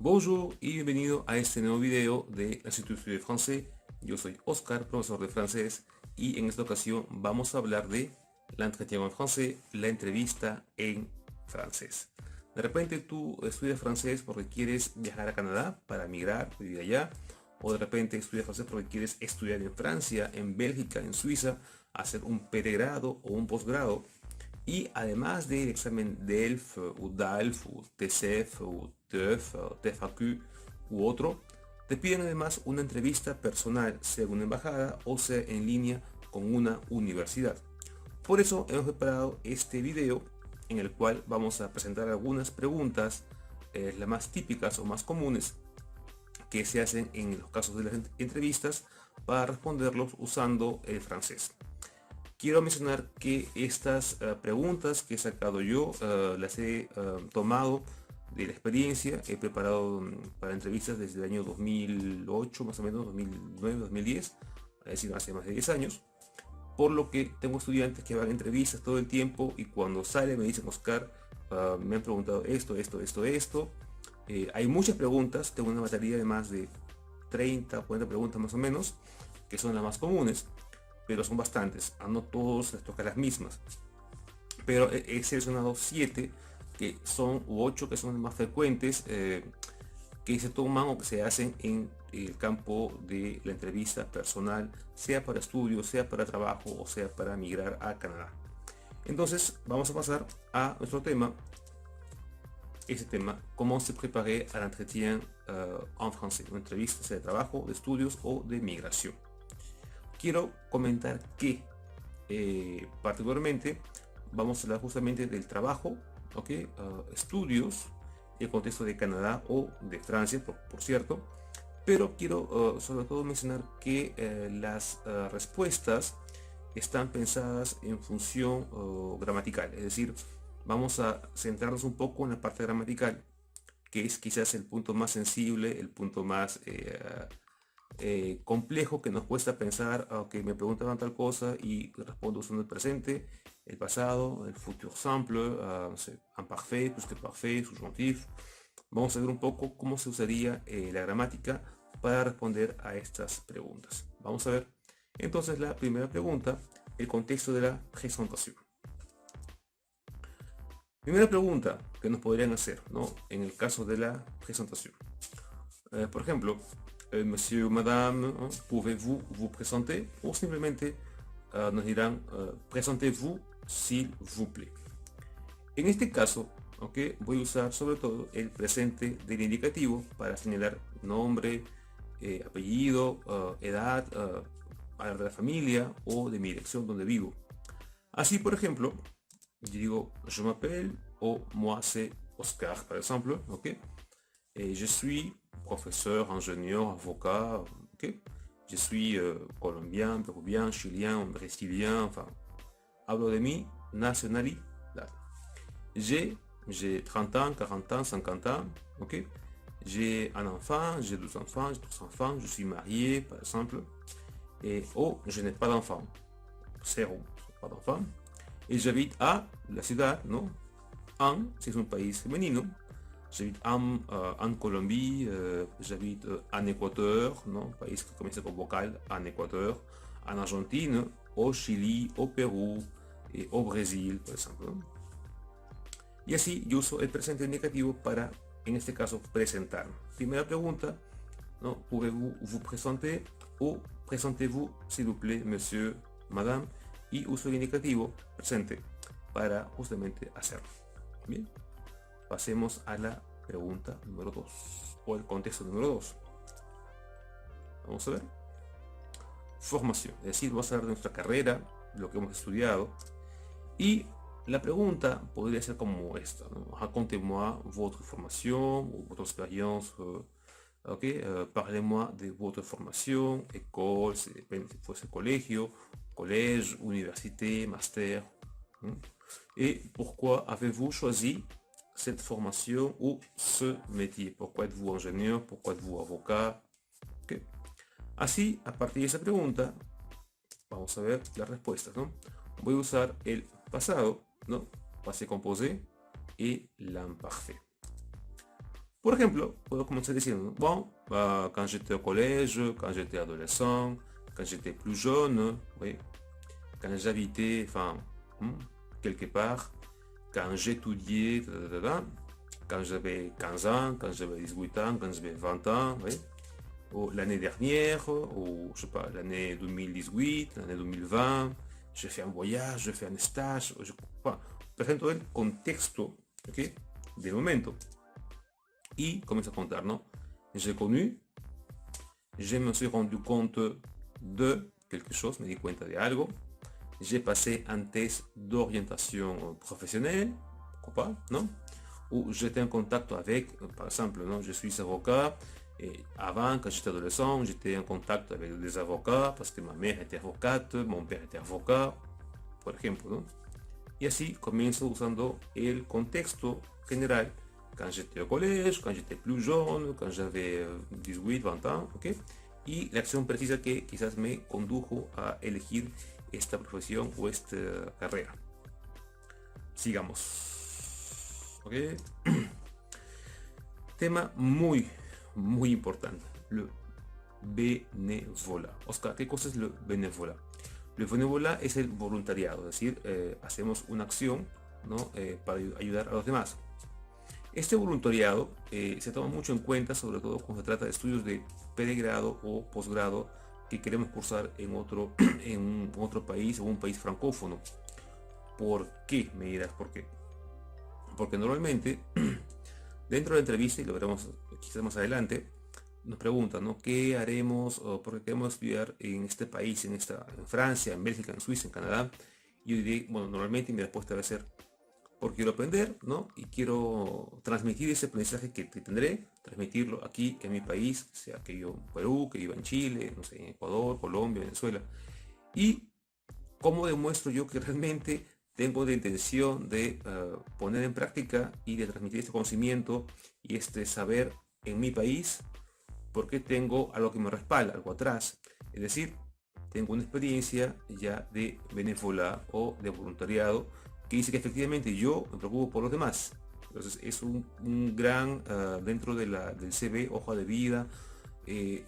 Bonjour y bienvenido a este nuevo video de l'Institut de Français. Yo soy Oscar, profesor de francés, y en esta ocasión vamos a hablar de l'entretien en français, la entrevista en francés. De repente tú estudias francés porque quieres viajar a Canadá para migrar, vivir allá, o de repente estudias francés porque quieres estudiar en Francia, en Bélgica, en Suiza, hacer un pregrado o un posgrado. Y además del examen DELF o DALF o TCF o TEF o TFAQ u otro, te piden además una entrevista personal, sea en una embajada o sea en línea con una universidad. Por eso hemos preparado este video en el cual vamos a presentar algunas preguntas, las más típicas o más comunes que se hacen en los casos de las entrevistas, para responderlos usando el francés. Quiero mencionar que estas preguntas que he sacado yo las he tomado de la experiencia. He preparado para entrevistas desde el año 2008, más o menos 2009, 2010, es decir, hace más de 10 años. Por lo que tengo estudiantes que van a entrevistas todo el tiempo y cuando sale me dicen: Oscar, me han preguntado esto. Hay muchas preguntas, tengo una batería de más de 30 o 40 preguntas más o menos, que son las más comunes, pero son bastantes, a no todos les toca las mismas. Pero he seleccionado 7 que son, u 8 que son las más frecuentes, que se toman o que se hacen en el campo de la entrevista personal, sea para estudio, sea para trabajo o sea para migrar a Canadá. Entonces vamos a pasar a nuestro tema. Ese tema: cómo se préparer à l'entretien en français, una entrevista sea de trabajo, de estudios o de migración. Quiero comentar que particularmente vamos a hablar justamente del trabajo, estudios, el contexto de Canadá o de Francia, por cierto, pero quiero sobre todo mencionar que las respuestas están pensadas en función gramatical, es decir, vamos a centrarnos un poco en la parte gramatical, que es quizás el punto más sensible, el punto más complejo, que nos cuesta pensar, que me preguntaban tal cosa y respondo usando el presente, el pasado, el futur simple, no sé, imparfait, plus que parfait, subjuntif. Vamos a ver un poco cómo se usaría la gramática para responder a estas preguntas. Vamos a ver entonces la primera pregunta, el contexto de la presentación. Primera pregunta que nos podrían hacer, ¿no?, en el caso de la presentación. Por ejemplo, monsieur, madame, pouvez-vous vous présenter? O simplemente nos dirán: présentez-vous s'il vous plaît. En este caso, voy a usar sobre todo el presente del indicativo para señalar nombre, apellido, edad, hablar de la familia o de mi dirección donde vivo. Así, por ejemplo, yo digo: je m'appelle, o moi c'est Oscar, par exemple, je suis professeur, ingénieur, avocat, je suis colombien, péruvien, chilien, brésilien, enfin, hablo de mi nacionalidad. J'ai 30 ans, 40 ans, 50 ans, j'ai un enfant, j'ai 2 enfants, j'ai 3 enfants, je suis marié, par exemple, je n'ai pas d'enfant, zéro, pas d'enfant, et j'habite à la ciudad, ¿no? Si es un país femenino, j'habite en Colombie, j'habite en Équateur, ¿no?, país que comienza con vocal, en Équateur, en Argentine, au Chili, au Perú, au Brasil, por ejemplo. Y así yo uso el presente indicativo para, en este caso, presentar. Primera pregunta, ¿no?, pouvez-vous vous présenter, o présentez-vous s'il vous plaît, monsieur, madame, y uso el indicativo presente para justamente hacerlo. Bien, pasemos a la pregunta número 2, o el contexto número 2. Vamos a ver. Formación, es decir, vamos a hablar de nuestra carrera, lo que hemos estudiado, y la pregunta podría ser como esta, ¿no? Racontez-moi votre formation ou votre expérience, parlez-moi de votre formation, école, si fuese colegio, collège, université, master, et pourquoi avez-vous choisi cette formation ou ce métier? Pourquoi êtes-vous ingénieur? Pourquoi êtes-vous avocat? Así, a partir de esa pregunta, vamos a ver las respuestas, ¿no? Voy a usar el pasado, ¿no?, passé composé, y l'imparfait. Por ejemplo, puedo comenzar diciendo, bon, quand j'étais au collège, quand j'étais adolescent, quand j'étais plus jeune, oui, quand j'habitais, enfin, quelque part, quand j'étudiais, quand j'avais 15 ans, quand j'avais 18 ans, quand j'avais 20 ans, oui, ou l'année dernière, ou je sais pas, l'année 2018, l'année 2020, j'ai fait un voyage, j'ai fait un stage, enfin, presento el contexto, ¿ok? Del momento. Y comienzo a contar, ¿no? J'ai connu, je me suis rendu compte de quelque chose, me di cuenta de algo. J'ai passé un test d'orientation professionnelle, pourquoi pas, non? Ou j'étais en contact avec, par exemple, non? Je suis avocat, et avant, quand j'étais adolescent, j'étais en contact avec des avocats, parce que ma mère était avocate, mon père était avocat, por ejemplo, ¿no? Y así comienzo usando el contexto general quand j'étais au collège, quand j'étais plus jeune, quand j'avais 18, 20 ans, ¿ok? Y la acción precisa que quizás me condujo a elegir esta profesión o esta carrera. Sigamos, ¿ok? Tema muy importante, le bénévolat. Oscar, ¿qué cosa es le bénévolat? Le bénévolat es el voluntariado, es decir, hacemos una acción, ¿no? Para ayudar a los demás. Este voluntariado se toma mucho en cuenta, sobre todo cuando se trata de estudios de pregrado o posgrado que queremos cursar en otro país o un país francófono. ¿Por qué? Me dirás, ¿por qué? Porque normalmente dentro de la entrevista, y lo veremos quizás más adelante, nos preguntan, ¿no? ¿Qué haremos? Porque queremos estudiar en este país, en Francia, en Bélgica, en Suiza, en Canadá. Y yo diré, bueno, normalmente mi respuesta debe ser, porque quiero aprender, ¿no? Y quiero transmitir ese aprendizaje que tendré, transmitirlo aquí, en mi país, sea que yo en Perú, que viva en Chile, no sé, en Ecuador, Colombia, Venezuela. Y cómo demuestro yo que realmente tengo la intención de poner en práctica y de transmitir este conocimiento y este saber en mi país, porque tengo algo que me respalda, algo atrás. Es decir, tengo una experiencia ya de benévola o de voluntariado que dice que efectivamente yo me preocupo por los demás. Entonces es un gran, dentro del CV, hoja de vida, el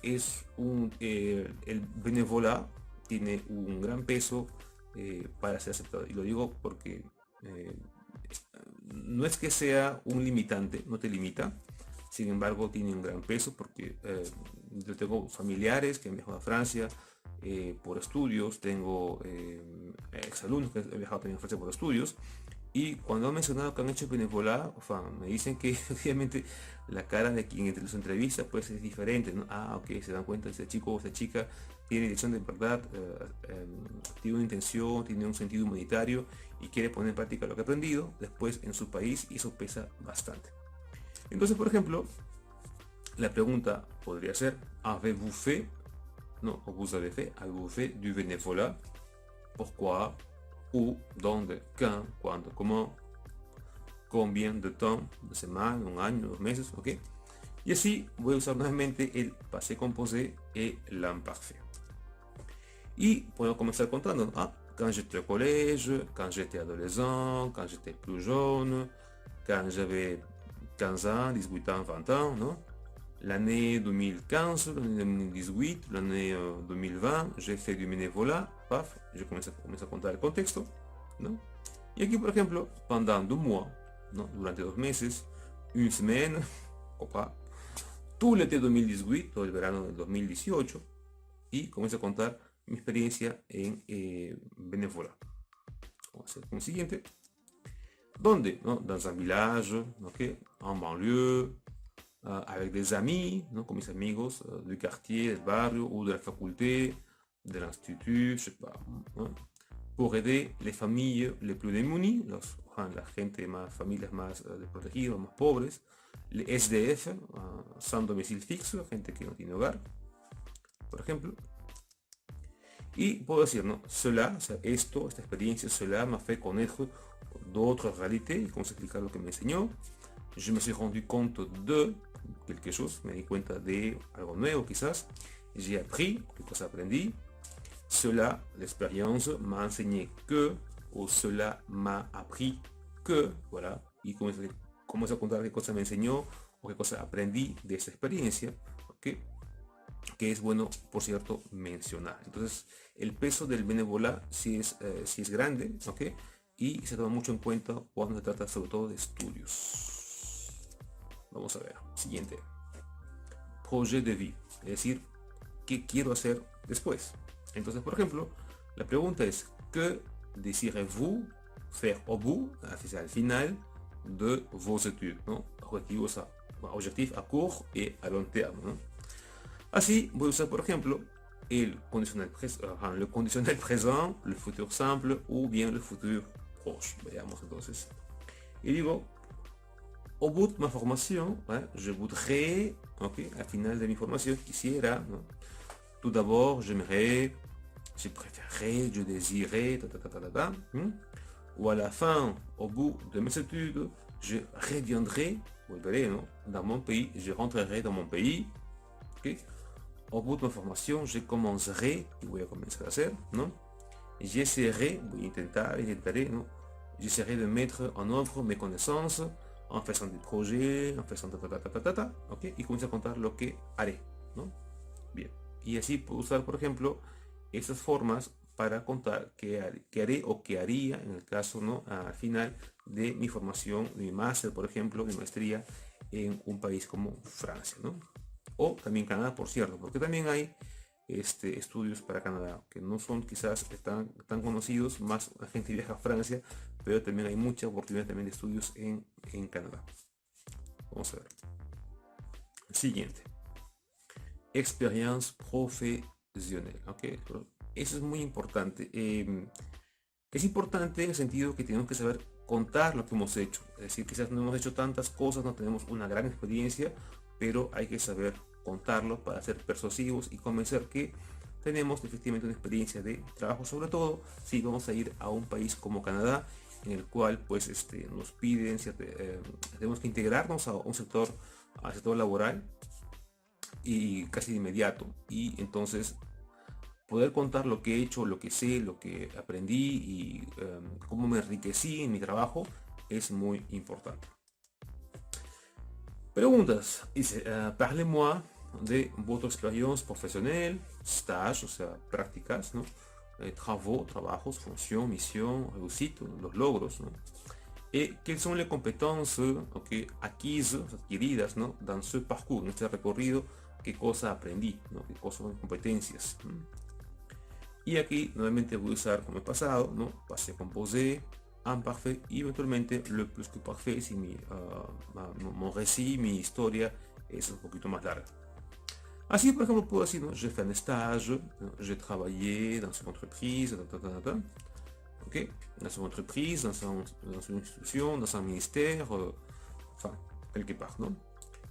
benévola tiene un gran peso para ser aceptado. Y lo digo porque no es que sea un limitante, no te limita. Sin embargo, tiene un gran peso porque yo tengo familiares que han viajado a Francia por estudios, tengo exalumnos que han viajado también a Francia por estudios, y cuando han mencionado que han hecho benévolat, me dicen que efectivamente la cara de quien entre las entrevistas pues es diferente, ¿no? Ok, se dan cuenta, este chico o esta chica tiene dirección de verdad, tiene una intención, tiene un sentido humanitario y quiere poner en práctica lo que ha aprendido después en su país, y eso pesa bastante. Entonces, por ejemplo, la pregunta podría ser, ¿avez-vous fait? No, vous avez fait du bénévolat? Pourquoi? Où? ¿Dónde? ¿Quand? ¿Cuándo? ¿Cómo? ¿Combien de temps? ¿Una semana? ¿Un año? ¿2 meses? ¿Ok? Y así voy a usar nuevamente el passé composé et l'imparfait. Y puedo comenzar contando, quand j'étais au collège, quand j'étais adolescent, quand j'étais plus jeune, quand j'avais 15 ans, 18 ans, 20 ans, ¿no? L'année 2015, l'année 2018, l'année 2020, j'ai fait du bénévolat, paf, je comienzo a contar el contexto, ¿no? Y aquí, por ejemplo, pendant 2 mois, ¿no? Durante 2 meses, une semaine, opa, tout l'été 2018, todo el verano del 2018, y comienzo a contar mi experiencia en bénévolat. Vamos a hacer un siguiente. ¿Dónde? ¿No? Dans un village, ¿okay? En banlieue, avec des amis, ¿no? Con mis amigos du quartier, del barrio, ou de la faculté, de l'institut, je sais pas, ¿no? Pour aider les familles les plus démunies, la gente más, familias más desprotegidas, más pobres, les SDF, sans domicile fixe, gente que no tiene hogar, por ejemplo. Y puedo decir, ¿no? Cela, o sea, esta experiencia, cela m'a fait connaître d'autres réalités, y cómo explicar lo que me enseñó. Je me suis rendu compte de quelque chose, me di cuenta de algo nuevo quizás. J'ai appris, qué cosa aprendí. Cela, l'expérience, m'a enseigné que, o cela m'a appris que, voilà. Y comienzo a contar qué cosa me enseñó, o qué cosa aprendí de esta experiencia, ¿ok? Que es bueno, por cierto, mencionar. Entonces, el peso del bénévolat sí es grande, ¿ok? Y se toma mucho en cuenta cuando se trata sobre todo de estudios. Vamos a ver, siguiente. Projet de vie, es decir, ¿qué quiero hacer después? Entonces, por ejemplo, la pregunta es, ¿qué désirez-vous faire au bout, al final de vos études, ¿no? Objectif a court y a long terme, ¿no? Así voy a usar, por ejemplo, el condicional, le condicional présent, le futur simple o bien le futur proche. Veamos entonces. Y digo, au bout de ma formation, je voudrais, okay, al final de mi formación quisiera, ¿no? Tout d'abord, j'aimerais, je préférerais, je désirais, ou à la fin, au bout de mes études, je reviendrai, volveré, ¿no? Dans mon pays, je rentrerai dans mon pays, okay? Au bout de ma formation, je commencerai, y voy a comenzar a hacer, ¿no? J'essaierai, voy a intentaré, ¿no? J'essaierai de mettre en œuvre mes connaissances en faisant des projets, en faisant ¿ok? Y comienzo a contar lo que haré, ¿no? Bien. Y así puedo usar, por ejemplo, estas formas para contar qué haré o qué haría en el caso, ¿no? Al final de mi formación, de mi máster, por ejemplo, mi maestría en un país como Francia, ¿no? O también Canadá, por cierto, porque también hay estudios para Canadá, que no son quizás tan conocidos, más la gente viaja a Francia, pero también hay mucha oportunidad también de estudios en Canadá. Vamos a ver. Siguiente. Experiencia profesional. ¿Okay? Eso es muy importante. Es importante en el sentido que tenemos que saber contar lo que hemos hecho. Es decir, quizás no hemos hecho tantas cosas, no tenemos una gran experiencia, pero hay que saber contarlo para ser persuasivos y convencer que tenemos efectivamente una experiencia de trabajo, sobre todo si vamos a ir a un país como Canadá, en el cual pues nos piden, tenemos que integrarnos a un sector, al sector laboral y casi de inmediato, y entonces poder contar lo que he hecho, lo que sé, lo que aprendí y cómo me enriquecí en mi trabajo es muy importante. Preguntas. Dice, parlez-moi de votre expérience professionnelle, stage, o sea, prácticas, ¿no? Travaux, trabajos, función, misión, réussite, los logros, ¿no? ¿Quelles sont les compétences acquises, adquiridas, ¿no? Dans ce parcours, en este recorrido, qué cosa aprendí, ¿no? Qué cosas son competencias. Y aquí nuevamente voy a usar como he pasado, ¿no? Passé composé, imparfait y eventualmente le plus que parfait si mon récit, mi historia es un poquito más larga. Así, por ejemplo, puedo decir, ¿no? J'ai fait un stage, ¿no? J'ai travaillé dans une entreprise, ¿ok? Dans une entreprise, dans une institution, dans un ministère, enfin, quelque part, ¿no?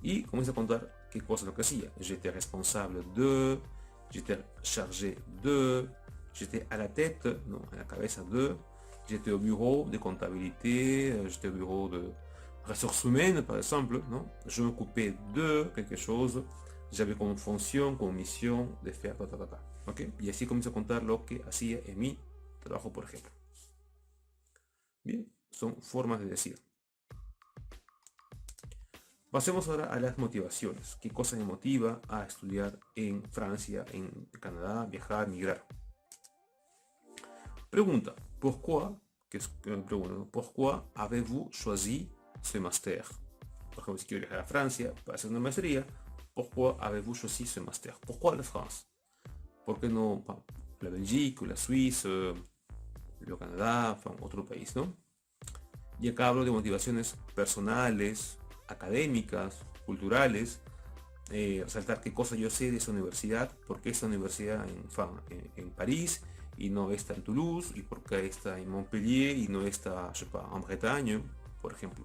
Y comienzo a contar qué cosa es lo que hacía. J'étais responsable de, j'étais chargé de, j'étais à la tête, ¿no? A la cabeza de, j'étais au bureau de comptabilité, j'étais au bureau de ressources humaines, par exemple, ¿no? Je m'occupais de quelque chose, j'avais como función, como misión de faire, ¿ok? Y así comienzo a contar lo que hacía en mi trabajo, por ejemplo. Bien, son formas de decir. Pasemos ahora a las motivaciones. ¿Qué cosa me motiva a estudiar en Francia, en Canadá, viajar, migrar? Pregunta, pourquoi, pourquoi avez-vous choisi ce master? Por ejemplo, si quiero viajar a Francia para hacer una maestría, pourquoi avez-vous choisi ce master? Pourquoi la France? ¿Por qué no la Bélgique o la Suisse, el Canadá, enfin, otro país, ¿no? Y acá hablo de motivaciones personales, académicas, culturales, resaltar qué cosa yo sé de esa universidad, porque esta universidad en París y no está en Toulouse, y porque está en Montpellier y no está, je sais pas, en Bretagne, por ejemplo.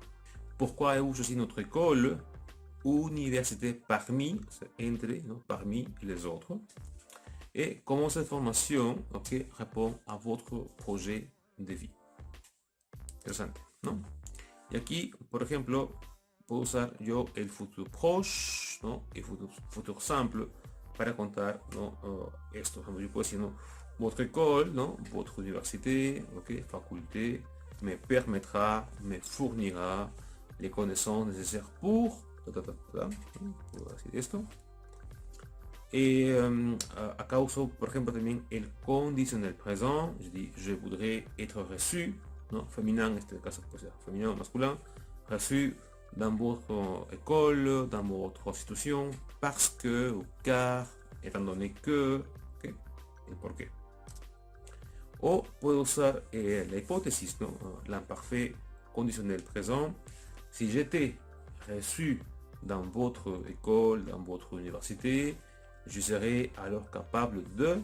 Pourquoi avez-vous choisi notre école, université parmi, o sea, entre, ¿no? Parmi les autres. Et comment cette formation, répond à votre projet de vie. Interesante, ¿no? Y aquí, por ejemplo, puedo usar yo el futur proche, ¿no? El futur simple para contar, ¿no? Esto. Por ejemplo, yo puedo decir, ¿no? Votre école, ¿no? Votre université, faculté, me permettra, me fournira les connaissances nécessaires pour Puedo decir esto. Acá uso, por ejemplo, también el conditionnel présent. Je dis, je voudrais être reçu, ¿no? Féminin, en este caso, pues féminin o masculin. Reçu dans votre école, dans votre institution, parce que, ou car, étant donné que, ¿okay? El por qué. O puedo usar la hipótesis, ¿no? L'imparfait conditionnel présent. Si j'étais reçu dans votre école, dans votre université, je serai alors capable de...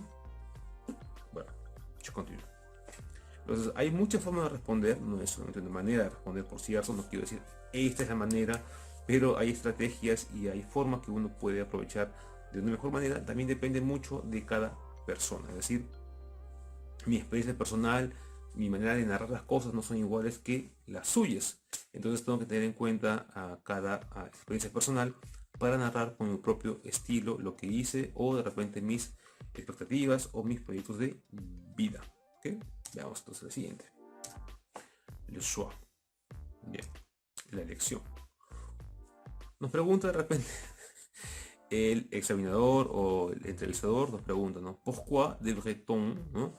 Bueno, yo continúo. Entonces, hay muchas formas de responder, no es solamente una manera de responder por si acaso, no quiero decir esta es la manera, pero hay estrategias y hay formas que uno puede aprovechar de una mejor manera. También depende mucho de cada persona, es decir, mi experiencia personal, mi manera de narrar las cosas no son iguales que las suyas. Entonces tengo que tener en cuenta a cada experiencia personal para narrar con mi propio estilo lo que hice o de repente mis expectativas o mis proyectos de vida. ¿Okay? Veamos entonces la siguiente. Le choix. Bien. La elección. Nos pregunta de repente el examinador o el entrevistador nos pregunta, ¿no? ¿Pourquoi devrait-on, ¿no?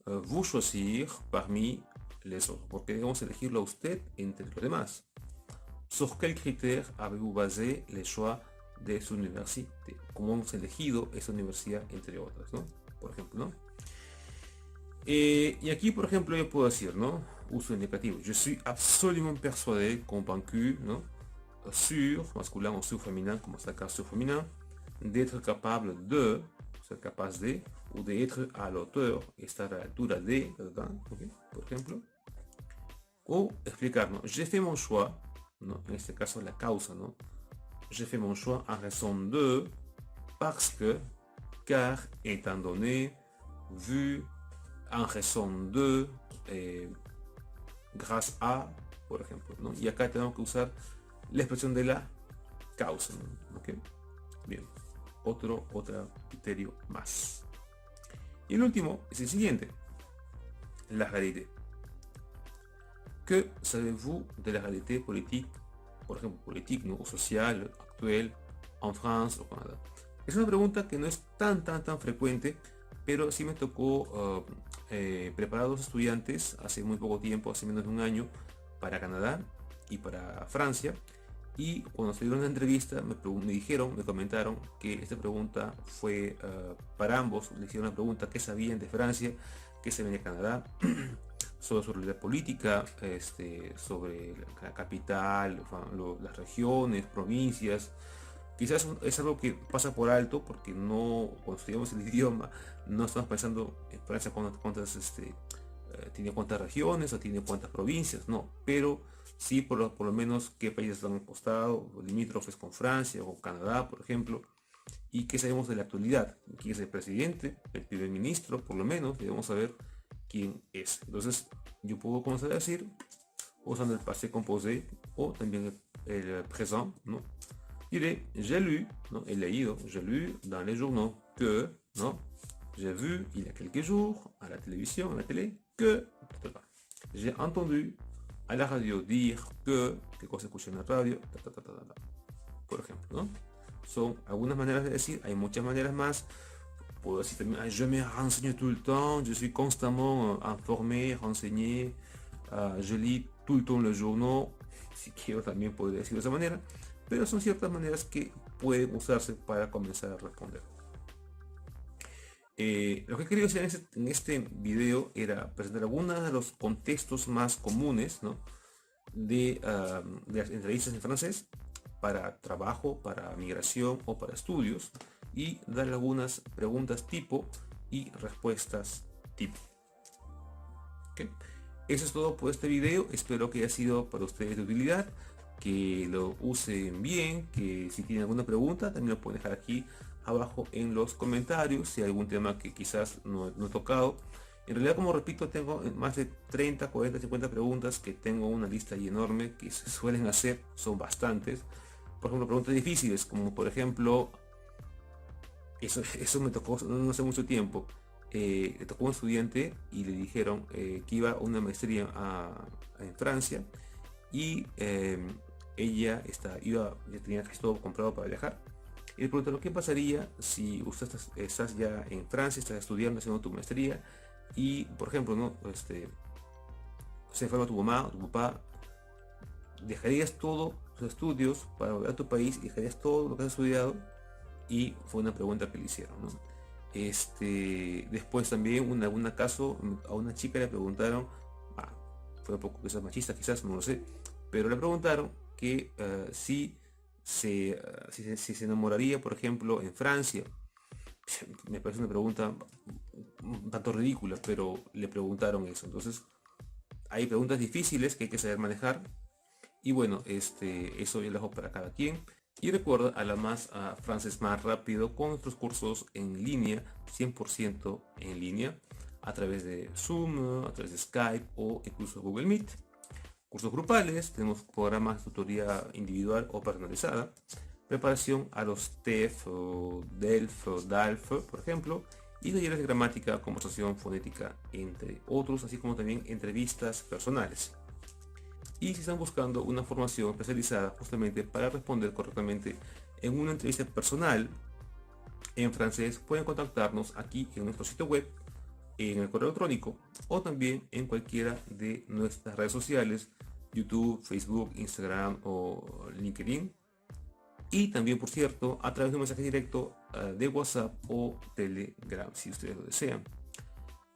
Vous choisir parmi les autres? ¿Por qué debemos elegirlo a usted entre los demás? ¿Sur quel critère avez-vous basé les choix de su université? ¿Cómo hemos elegido esa universidad entre otras, ¿no? Por ejemplo, ¿no? Y aquí, por ejemplo, yo puedo decir, ¿no? Uso indicativo. Je suis absolument persuadé, convaincu, ¿no? Sur, masculin o sur féminin, como está acá sur féminin, d'être capable de, ser capaz de, o de être à l'auteur, estar a la altura de, ¿verdad? ¿Okay? Por ejemplo. O explicar, ¿no? J'ai fait mon choix, ¿no? En este caso la causa, ¿no? J'ai fait mon choix en raison de, parce que, car, étant donné, vu, en raison de, grâce a, por ejemplo, ¿no? Y acá tenemos que usar la expresión de la causa, ¿no? ¿Okay? Bien, otro criterio más. Y el último es el siguiente, la réalité. Que savez-vous de la réalité politique, por ejemplo, politique, ¿no? O social, actual, en France o Canadá? Es una pregunta que no es tan frecuente, pero sí me tocó preparar a dos estudiantes hace muy poco tiempo, hace menos de un año, para Canadá y para Francia. Y cuando se dieron una entrevista me comentaron que esta pregunta fue para ambos. Le hicieron una pregunta: ¿qué sabían de Francia? ¿Qué sabían de Canadá? Sobre su realidad política, sobre la capital, las regiones, provincias. Quizás es algo que pasa por alto porque no, cuando estudiamos el idioma, no estamos pensando en Francia tiene cuántas regiones o tiene cuántas provincias, no, pero sí por lo menos qué países están al costado, limítrofes con Francia o Canadá, por ejemplo, y qué sabemos de la actualidad, quién es el presidente, el primer ministro, por lo menos debemos saber quién es. Entonces yo puedo comenzar a decir usando el passé composé o también el présent, ¿no? Diré, j'ai lu, ¿no? He leído, j'ai lu dans les journaux que, ¿no? J'ai vu il y a quelques jours à la télévision, à la télé, que, j'ai entendu a la radio dire que, qué cosa escuché en la radio, por ejemplo, ¿no? Son algunas maneras de decir, hay muchas maneras más. Puedo decir también, je me renseigne tout le temps, je suis constamment informé, renseigné, je lis tout le temps les journaux, si quiero también podría decir de esa manera, pero son ciertas maneras que pueden usarse para comenzar a responder. Lo que quería hacer en este video era presentar algunos de los contextos más comunes, ¿no? de las entrevistas en francés para trabajo, para migración o para estudios, y dar algunas preguntas tipo y respuestas tipo. ¿Okay? Eso es todo por este video. Espero que haya sido para ustedes de utilidad, que lo usen bien, que si tienen alguna pregunta también lo pueden dejar aquí abajo en los comentarios, si hay algún tema que quizás no he tocado. En realidad, como repito, tengo más de 30, 40, 50 preguntas que tengo una lista ahí enorme que se suelen hacer, son bastantes. Por ejemplo, preguntas difíciles, como por ejemplo, eso me tocó no hace mucho tiempo. Le tocó a un estudiante y le dijeron que iba a una maestría en Francia y ella ya tenía casi todo comprado para viajar. Y le preguntaron qué pasaría si usted estás ya en Francia, estás estudiando, haciendo tu maestría, y por ejemplo, ¿no? Se enferma tu mamá o tu papá, ¿dejarías todo tus estudios para volver a tu país? ¿Dejarías todo lo que has estudiado? Y fue una pregunta que le hicieron, ¿no? Después también un caso, a una chica le preguntaron, fue un poco quizás machista, quizás, no lo sé, pero le preguntaron que si se enamoraría, por ejemplo, en Francia. Me parece una pregunta un tanto ridícula, pero le preguntaron eso. Entonces, hay preguntas difíciles que hay que saber manejar. Y bueno, eso yo lo dejo para cada quien. Y recuerda a francés más rápido con nuestros cursos en línea, 100% en línea, a través de Zoom, a través de Skype o incluso Google Meet. Cursos grupales, tenemos programas de tutoría individual o personalizada, preparación a los TEF o DELF o DALF, por ejemplo, y talleres de gramática, conversación, fonética, entre otros, así como también entrevistas personales. Y si están buscando una formación especializada justamente para responder correctamente en una entrevista personal en francés, pueden contactarnos aquí en nuestro sitio web, en el correo electrónico o también en cualquiera de nuestras redes sociales, YouTube, Facebook, Instagram o LinkedIn. Y también, por cierto, a través de un mensaje directo de WhatsApp o Telegram, si ustedes lo desean.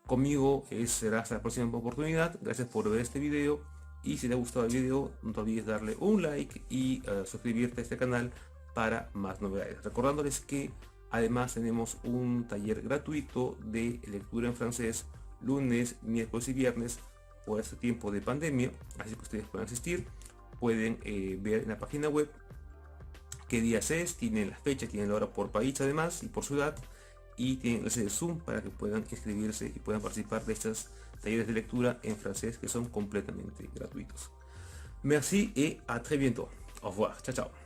Conmigo será hasta la próxima oportunidad. Gracias por ver este video. Y si te ha gustado el video, no te olvides darle un like y suscribirte a este canal para más novedades. Recordándoles que además tenemos un taller gratuito de lectura en francés lunes, miércoles y viernes por este tiempo de pandemia. Así que ustedes pueden asistir. Pueden ver en la página web qué días es, tienen la fecha, tienen la hora por país además y por ciudad, y tienen el de Zoom para que puedan inscribirse y puedan participar de estos talleres de lectura en francés que son completamente gratuitos. Merci et à très bientôt. Au revoir. Chao, chao.